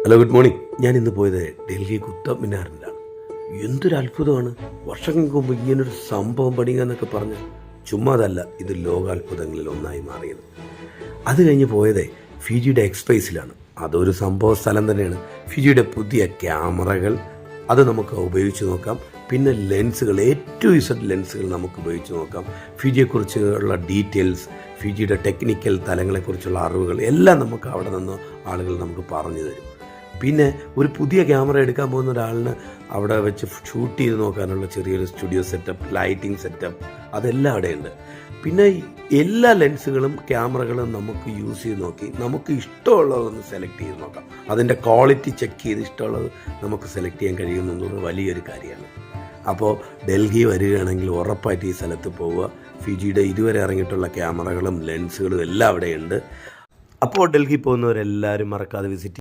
Hello, good morning. ഞാൻ ഇന്ന് പോയത് ഡൽഹി കുത്തബ് മിനാറിലാണ്. എന്തൊരു അത്ഭുതമാണ്! വർഷങ്ങൾക്ക് മുമ്പ് ഇങ്ങനൊരു സംഭവം പണിയുക എന്നൊക്കെ പറഞ്ഞ് ചുമ്മാതല്ല, ഇത് ലോകാത്ഭുതങ്ങളിൽ ഒന്നായി മാറിയത്. അത് കഴിഞ്ഞ് പോയത് ഫിജിയുടെ എക്സ്പേസിലാണ്. അതൊരു സംഭവ സ്ഥലം തന്നെയാണ്. ഫിജിയുടെ പുതിയ ക്യാമറകൾ അത് നമുക്ക് ഉപയോഗിച്ച് നോക്കാം. പിന്നെ ലെൻസുകൾ, A to Z ലെൻസുകൾ നമുക്ക് ഉപയോഗിച്ച് നോക്കാം. ഫിജിയെക്കുറിച്ചുള്ള ഡീറ്റെയിൽസ്, ഫിജിയുടെ ടെക്നിക്കൽ തലങ്ങളെക്കുറിച്ചുള്ള അറിവുകൾ എല്ലാം നമുക്ക് അവിടെ നിന്ന് ആളുകൾ നമുക്ക് പറഞ്ഞു തരും. പിന്നെ ഒരു പുതിയ ക്യാമറ എടുക്കാൻ പോകുന്ന ഒരാളിന് അവിടെ വെച്ച് ഷൂട്ട് ചെയ്ത് നോക്കാനുള്ള ചെറിയൊരു സ്റ്റുഡിയോ സെറ്റപ്പ്, ലൈറ്റിംഗ് സെറ്റപ്പ് അതെല്ലാം അവിടെയുണ്ട്. പിന്നെ എല്ലാ ലെൻസുകളും ക്യാമറകളും നമുക്ക് യൂസ് ചെയ്ത് നോക്കി നമുക്ക് ഇഷ്ടമുള്ളതൊന്ന് സെലക്ട് ചെയ്ത് നോക്കാം. അതിൻ്റെ ക്വാളിറ്റി ചെക്ക് ചെയ്ത് ഇഷ്ടമുള്ളത് നമുക്ക് സെലക്ട് ചെയ്യാൻ കഴിയുമെന്നുള്ളത് വലിയൊരു കാര്യമാണ്. അപ്പോൾ ഡൽഹി വരികയാണെങ്കിൽ ഉറപ്പായിട്ട് ഈ സ്ഥലത്ത് പോവുക. ഫിജിയുടെ ഇതുവരെ ഇറങ്ങിയിട്ടുള്ള ക്യാമറകളും ലെൻസുകളും എല്ലാം അവിടെയുണ്ട്. അപ്പോൾ ഡൽഹി പോകുന്നവരെല്ലാവരും മറക്കാതെ വിസിറ്റ്